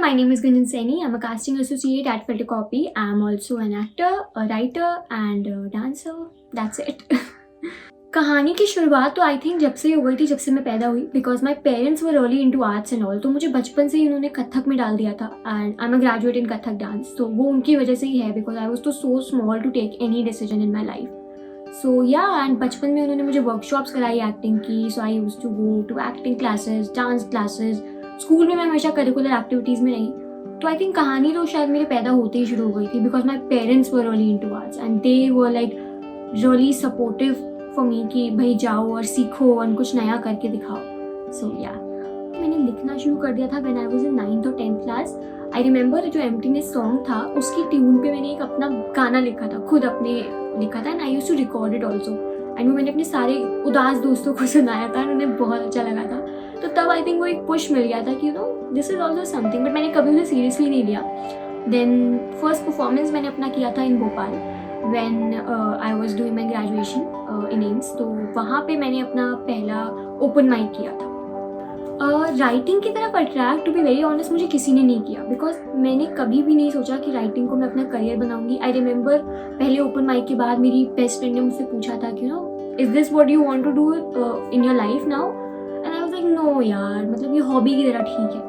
my name is Gunjan Saini. I'm a casting associate at Filtercopy. I'm also an actor, a writer and a dancer. That's it. कहानी की शुरुआत तो I think जब से ही हो गई थी, जब से मैं पैदा हुई, because my parents were early into arts and all. तो मुझे बचपन से ही उन्होंने कथक में डाल दिया था and I am a graduate in Kathak dance. तो वो उनकी वजह से ही है, बिकॉज आई वॉज तो so small to take any decision in my life. So yeah and बचपन में उन्होंने मुझे वर्कशॉप्स कराई एक्टिंग की. So I used to go to acting classes, dance classes. School में मैं हमेशा करिकुलर एक्टिविटीज़ में रही. तो आई थिंक कहानी तो शायद मेरे पैदा होते ही शुरू हो गई थी, because my parents were early into arts and they were like really supportive for me कि भाई जाओ और सीखो और कुछ नया करके दिखाओ. सो या मैंने लिखना शुरू कर दिया था when I was in 9th और 10th क्लास. आई रिमेंबर जो एम्प्टीनेस सॉन्ग था उसकी ट्यून पे मैंने एक अपना गाना लिखा था, खुद अपने लिखा था and I used to record it also. And वो मैंने अपने सारे उदास दोस्तों को सुनाया था और उन्हें बहुत अच्छा लगा था. तो तब आई थिंक वो एक पुश मिल गया था कि you no this is also something, but मैंने कभी उसे सीरियसली नहीं लिया. देन फर्स्ट परफॉर्मेंस मैंने अपना किया था इन Bhopal when I was doing my graduation in AIMS. तो वहाँ पे मैंने अपना पहला ओपन माइक किया था. राइटिंग की तरफ attract to be very honest मुझे किसी ने नहीं किया, बिकॉज मैंने कभी भी नहीं सोचा कि राइटिंग को मैं अपना करियर बनाऊंगी. आई रिमेंबर पहले ओपन माइक के बाद मेरी बेस्ट फ्रेंड ने मुझसे पूछा था कि no is this what you want to do in your life now, and I was like no यार, मतलब ये हॉबी की तरह ठीक है.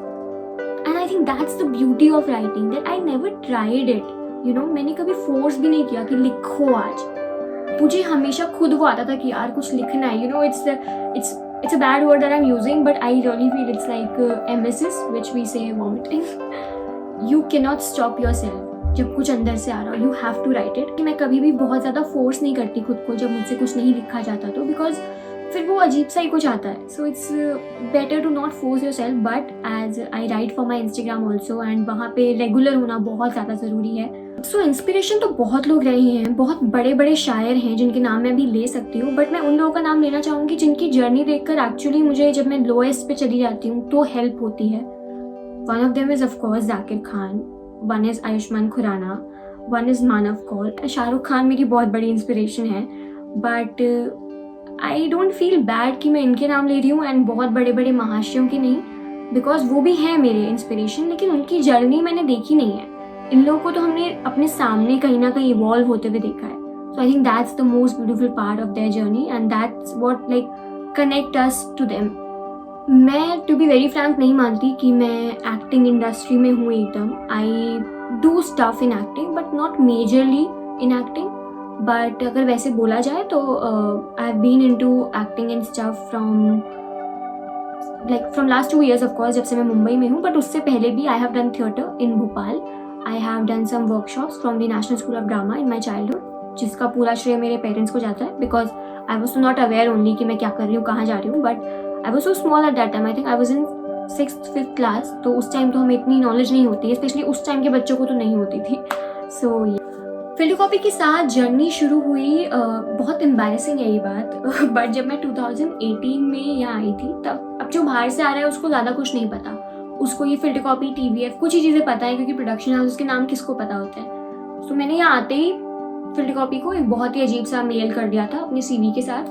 And I think that's the beauty of writing, that I never tried it. You know मैंने कभी force भी नहीं किया कि लिखो आज. मुझे हमेशा खुद वो आता था कि यार कुछ लिखना है. You know it's a bad word that I'm using, but I really feel it's like emesis, which we say vomiting. You cannot stop yourself. जब कुछ अंदर से आ रहा हो, you have to write it. मैं कभी भी बहुत ज़्यादा फोर्स नहीं करती खुद को जब मुझसे कुछ नहीं लिखा जाता तो, बिकॉज फिर वो अजीब सा ही कुछ आता है. So it's better to not force yourself. But as I write for my Instagram also and वहाँ पे रेगुलर होना बहुत ज़्यादा ज़रूरी है. सो इंस्पिरेशन तो बहुत लोग रहे हैं, बहुत बड़े बड़े शायर हैं जिनके नाम मैं भी ले सकती हूँ, बट मैं उन लोगों का नाम लेना चाहूँगी जिनकी जर्नी देखकर एक्चुअली मुझे जब मैं लोएस्ट पे चली जाती हूँ तो हेल्प होती है. One of them is of course Zakir Khan, one is Ayushmann Khurana, one is Manav Kaul. Shahrukh Khan मेरी बहुत बड़ी इंस्पिरेशन है, but I don't feel bad कि मैं इनके नाम ले रही हूँ एंड बहुत बड़े बड़े महाशयों की नहीं, बिकॉज वो भी हैं मेरे इंस्पिरेशन, लेकिन उनकी जर्नी मैंने देखी नहीं है. इन लोगों को तो हमने अपने सामने कहीं ना कहीं इवॉल्व होते हुए देखा है. So I think that's the most beautiful part of their journey and that's what like connect us to them. मैं टू बी वेरी फ्रैंक नहीं मानती कि मैं एक्टिंग इंडस्ट्री में हूँ एकदम. I do stuff in acting but not majorly in acting. But अगर वैसे बोला जाए तो I have been into acting and stuff from last 2 years of course, जब से मैं मुंबई में हूँ. बट उससे पहले भी I have done theatre in Bhopal. I have done some workshops from the National School of Drama in my childhood, जिसका पूरा श्रेय मेरे पेरेंट्स को जाता है, because I was not aware only कि मैं क्या कर रही हूँ, कहाँ जा रही हूँ. But I was so small eight that time. I think I was in 6th-5th class. तो उस टाइम तो हमें इतनी नॉलेज नहीं होती है, स्पेशली उस टाइम के बच्चों को तो नहीं होती थी. सो फिल्टरकॉपी के साथ जर्नी शुरू हुई. बहुत एम्बैरेसिंग है ये बात, बट जब मैं 2018 में यहाँ आई थी तब अब जो बाहर से आ रहा है उसको ज़्यादा कुछ नहीं पता. उसको ये फिल्टरकॉपी, TVF कुछ ही चीज़ें पता है, क्योंकि प्रोडक्शन हाउस के नाम किसको पता होते हैं. सो मैंने यहाँ आते ही फिल्टरकॉपी को एक बहुत ही अजीब सा मेल कर दिया था अपने CV के साथ,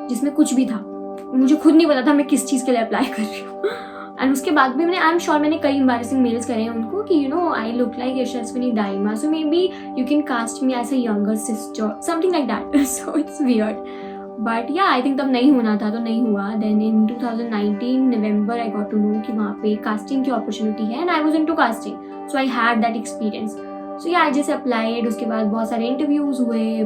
जिसमें कुछ भी था. मुझे खुद नहीं पता था मैं किस चीज़ के लिए अप्लाई कर रही हूँ. एंड उसके बाद भी आई एम श्योर मैंने कई एम्बैरेसिंग मेल्स करे हैं उनको कि you know I look like Yashaswini Dayama, so maybe you can cast me as a younger sister, something like that. So it's weird. But yeah I think तब नहीं होना था तो नहीं हुआ. Then in 2019 November I got to know कि वहाँ पे कास्टिंग की अपॉर्चुनिटी है and I was into casting. So I had that experience. So yeah I just applied. उसके बाद बहुत सारे इंटरव्यूज़ हुए,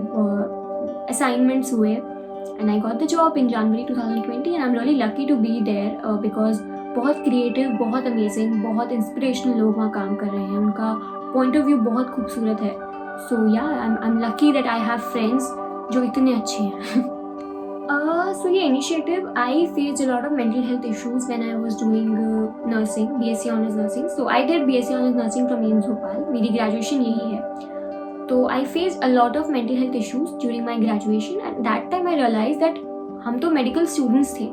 असाइनमेंट्स हुए and I got the job in January 2020 and I am really lucky to be there, because बहुत creative, बहुत amazing, बहुत inspirational लोग वहाँ काम कर रहे हैं. उनका पॉइंट ऑफ व्यू बहुत खूबसूरत है. So yeah I am lucky that I have friends जो इतने अच्छे हैं. So yeah, initiative, I faced a lot of mental health issues when I was doing nursing, BSc Honors Nursing. So I did BSc Honors Nursing from AIMS Bhopal. मेरी graduation यही है. तो I faced a lot of mental health issues during my graduation and that time I realized that हम तो medical students थे,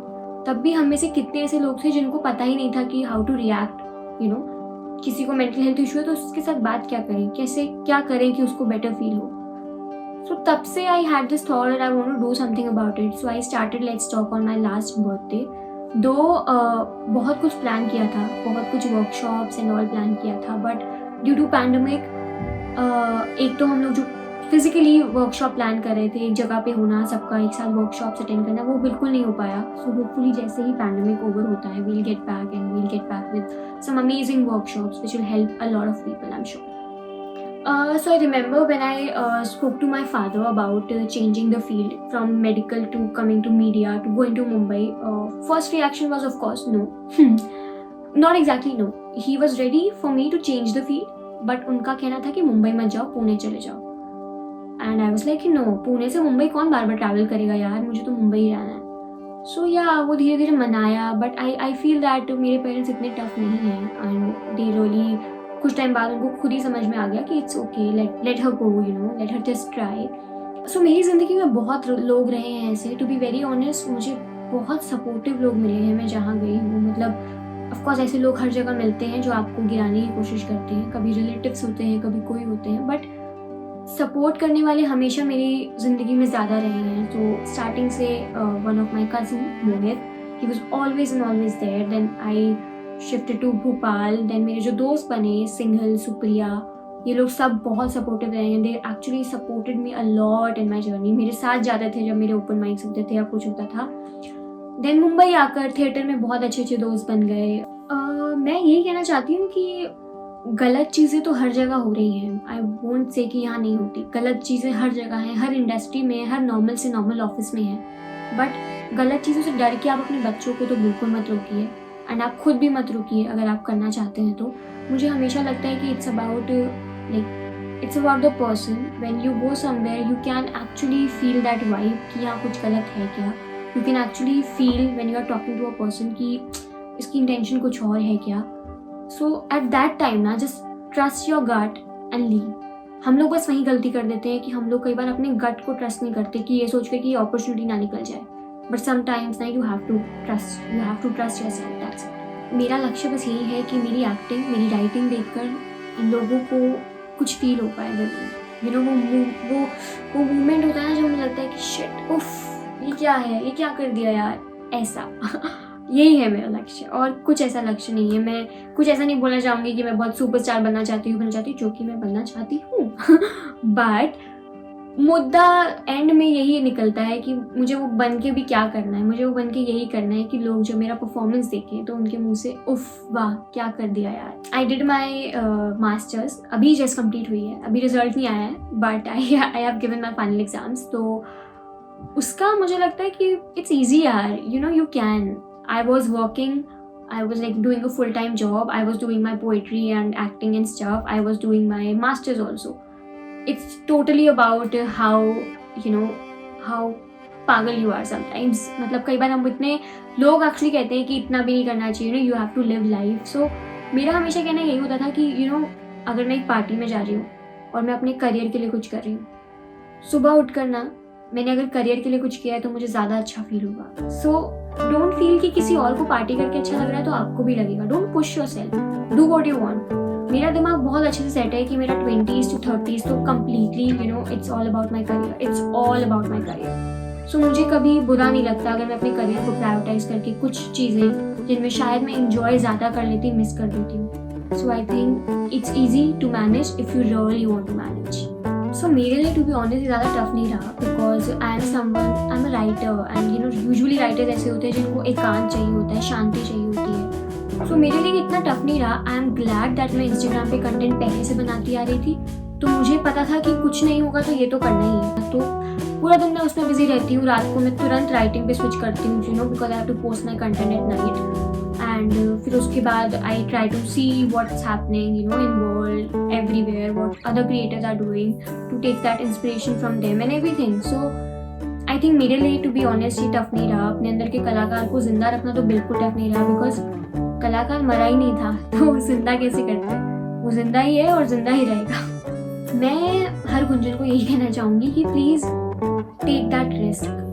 तब भी हम में से कितने ऐसे लोग थे जिनको पता ही नहीं था कि how to react, you know. किसी को mental health issue है तो उसके साथ बात क्या करें, कैसे क्या करें कि उसको better feel हो. So तब से I had this thought that I want to do something about it. So I started Let's Talk on my last birthday. दो बहुत कुछ प्लान किया था, बहुत कुछ वर्कशॉप्स एंड ऑल प्लान किया था, बट ड्यू टू पैंडमिक एक तो हम लोग जो फिजिकली वर्कशॉप प्लान कर रहे थे, एक जगह पे होना, सबका एक साथ वर्कशॉप्स अटेंड करना, वो बिल्कुल नहीं हो पाया. सो होपफुली जैसे ही पैंडमिक ओवर होता है, we'll get back with some amazing workshops which will help a lot of people, I'm sure. So I remember when I spoke to my father about changing the field from medical to coming to media to going to Mumbai. First reaction was of course no. Not exactly no. He was ready for me to change the field, but उनका कहना था कि मुंबई मत जाओ, पुणे चले जाओ. And I was like no, Pune से मुंबई कौन बार बार ट्रैवल करेगा यार, मुझे तो मुंबई ही रहना है. So yeah, वो धीरे धीरे मनाया, but I feel that मेरे पेरेंट्स इतने टफ नहीं हैं, and they really कुछ टाइम बाद उनको खुद ही समझ में आ गया कि it's okay, let her go, you know, let her just try. So मेरी ज़िंदगी में बहुत लोग रहे हैं ऐसे. टू बी वेरी ऑनेस्ट, मुझे बहुत सपोर्टिव लोग मिले हैं मैं जहाँ गई हूँ. मतलब ऑफकोर्स ऐसे लोग हर जगह मिलते हैं जो आपको गिराने की कोशिश करते हैं, कभी रिलेटिव्स होते हैं, कभी कोई होते हैं, बट सपोर्ट करने वाले हमेशा मेरी ज़िंदगी में ज़्यादा रहे हैं. तो स्टार्टिंग से one of my cousin Mohit, he was always and always there. Then I shifted to Bhopal. देन मेरे जो दोस्त बने, सिंघल, सुप्रिया, ये लोग सब बहुत सपोर्टिव रहे हैं. They actually supported me a lot in my journey. मेरे साथ जाते थे जब मेरे ओपन माइक्स होते थे या कुछ होता था. देन मुंबई आकर थिएटर में बहुत अच्छे अच्छे दोस्त बन गए. मैं यही कहना चाहती हूँ कि गलत चीज़ें तो हर जगह हो रही हैं. आई वोंट से कि यहाँ नहीं होती. गलत चीज़ें हर जगह हैं, हर इंडस्ट्री में, हर नॉर्मल से नॉर्मल ऑफिस में है. बट गलत चीज़ों से डर के आप अपने बच्चों को तो बिल्कुल मत रोकिए, एंड आप खुद भी मत रुकिए अगर आप करना चाहते हैं तो. मुझे हमेशा लगता है कि it's about the person. When you go somewhere you can actually feel that vibe कि यहाँ कुछ गलत है क्या. You can actually feel when you are talking to a person कि इसकी इंटेंशन कुछ और है क्या. सो एट दैट टाइम ना just trust your gut and leave. हम लोग बस वही गलती कर देते हैं कि हम लोग कई बार अपने गट को ट्रस्ट नहीं करते कि ये सोच कर कि ये अपॉर्चुनिटी ना निकल जाए. बट समटाइम्स ना you have to trust yourself. That's it. मेरा लक्ष्य बस यही है कि मेरी एक्टिंग, मेरी राइटिंग देखकर लोगों को कुछ फील हो पाए दिल में. यू नो वो मूवमेंट होता है ना जो मुझे लगता है कि शिट, उफ, ये क्या है, ये क्या कर दिया यार, ऐसा. यही है मेरा लक्ष्य, और कुछ ऐसा लक्ष्य नहीं है. मैं कुछ ऐसा नहीं बोलना चाहूँगी कि मैं बहुत सुपरस्टार बनना चाहती हूँ, जो कि मैं बनना चाहती हूँ. बट मुद्दा एंड में यही निकलता है कि मुझे वो बन के भी क्या करना है. मुझे वो बन के यही करना है कि लोग जो मेरा परफॉर्मेंस देखें तो उनके मुंह से उफ वाह क्या कर दिया यार. आई डिड माई मास्टर्स, अभी जस्ट कंप्लीट हुई है, अभी रिजल्ट नहीं आया है, but I have given my final exams. तो उसका मुझे लगता है कि इट्स ईजी यार, you know, you can. I was working, I was like doing a full-time job. I was doing my poetry and acting and stuff. I was doing my masters also. It's totally about how, you know, how पागल you are sometimes. मतलब कई बार हम इतने लोग actually कहते हैं कि इतना भी नहीं करना चाहिए, you have to live life. So मेरा हमेशा कहना यही होता था कि you know, अगर मैं एक पार्टी में जा रही हूँ और मैं अपने करियर के लिए कुछ कर रही हूँ, सुबह उठ कर ना मैंने अगर करियर के लिए कुछ किया है तो मुझे ज़्यादा अच्छा फील होगा. सो डोंट फील कि किसी और को पार्टी करके अच्छा लग रहा है तो आपको भी लगेगा. Don't push yourself, do what you want. मेरा दिमाग बहुत अच्छे से सेट है कि मेरा 20s to 30s तो completely you know it's all about my career, it's all about my career. So मुझे कभी बुरा नहीं लगता अगर मैं अपने करियर को प्रायोरिटाइज करके कुछ चीज़ें जिनमें शायद मैं इंजॉय ज़्यादा कर लेती मिस कर देती हूँ. So I think it's easy to manage if you really want to manage. So मेरे लिए टू बी ऑनेस्ट ज़्यादा टफ नहीं रहा, because I am a writer and you know usually writers ऐसे होते हैं जिनको एकांत चाहिए होता है, शांति चाहिए होती है. सो मेरे लिए इतना टफ नहीं रहा. आई एम ग्लैड दैट मैं इंस्टाग्राम पे कंटेंट पहले से बनाती आ रही थी, तो मुझे पता था कि कुछ नहीं होगा तो ये तो करना ही है. तो पूरा दिन मैं उसमें बिजी रहती हूँ. रात को मैं तुरंत राइटिंग पे स्विच करती हूँ, you know, because I have to post my content at night. And फिर उसके बाद I try to see what's happening, you know, in world everywhere, what other creators are doing, to take that inspiration from them and everything. So I think मेरे लिए to be honest ये tough नहीं रहा. अपने अंदर के कलाकार को जिंदा रखना तो बिल्कुल टफ नहीं रहा, बिकॉज कलाकार मरा ही नहीं था तो जिंदा कैसे करते हैं. वो जिंदा ही है और जिंदा ही रहेगा. मैं हर गुंजन को यही कहना चाहूँगी कि प्लीज़ टेक दैट रिस्क.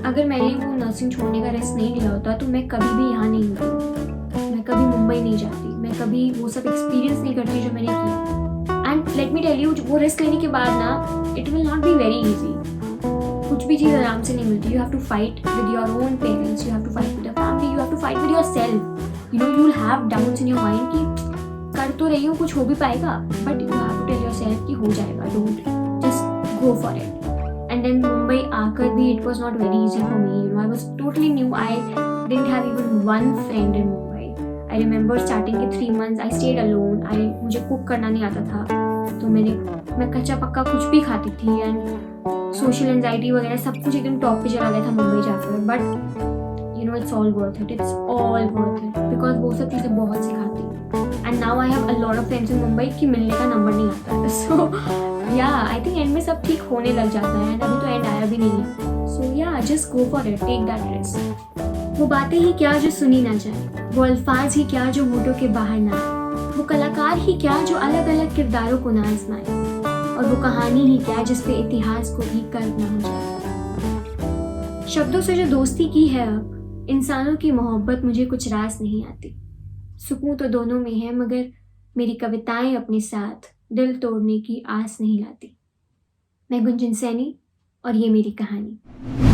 अगर मैंने वो नर्सिंग छोड़ने का रिस्क नहीं लिया होता तो मैं कभी भी यहाँ नहीं होती, मैं कभी मुंबई नहीं जाती, मैं कभी वो सब एक्सपीरियंस नहीं करती जो मैंने किया. And let me tell you, वो रिस्क लेने के बाद ना it will not be very easy. कुछ भी चीज़ आराम से नहीं मिलती. You have to fight with your own parents, you have to fight with your family, you have to fight with yourself. You know, you will have doubts in your mind कि कर तो रही हूँ, कुछ हो भी पाएगा, but you have to tell yourself कि हो जाएगा. Don't, just go for it. And then Mumbai आकर भी it was not very easy for me. You know, I was totally new. I didn't have even one friend in Mumbai. I remember starting के 3 months I stayed alone. मुझे cook करना नहीं आता था, तो मैं कच्चा पक्का कुछ भी खाती थी. एंड सोशल एंजाइटी वगैरह सब कुछ एकदम टॉप पे चला गया था मुंबई जाकर. But you know, it's all worth it. It's all worth it because वो सब चीज़ें बहुत सिखाती. And now I have a lot of friends इन मुंबई कि मिलने का नंबर नहीं आता है. So yeah I think and में सब ठीक होने लग जाता है. एंड अभी तो एंड आया भी नहीं है. So yeah just go for it, take that risk. वो बातें ही क्या जो सुनी ना जाए, वो अल्फाज ही क्या जो होठों के बाहर ना आए, वो कलाकार ही क्या जो अलग अलग किरदारों को ना आजमाए, और वो कहानी ही क्या जिस पे इतिहास को भी कर्क ना हो जाए. शब्दों से जो दोस्ती की है अब, इंसानों की मोहब्बत मुझे कुछ रास नहीं आती. सुकून तो दोनों में है, मगर मेरी कविताएं अपने साथ दिल तोड़ने की आस नहीं लाती. मैं गुंजन सैनी और ये मेरी कहानी.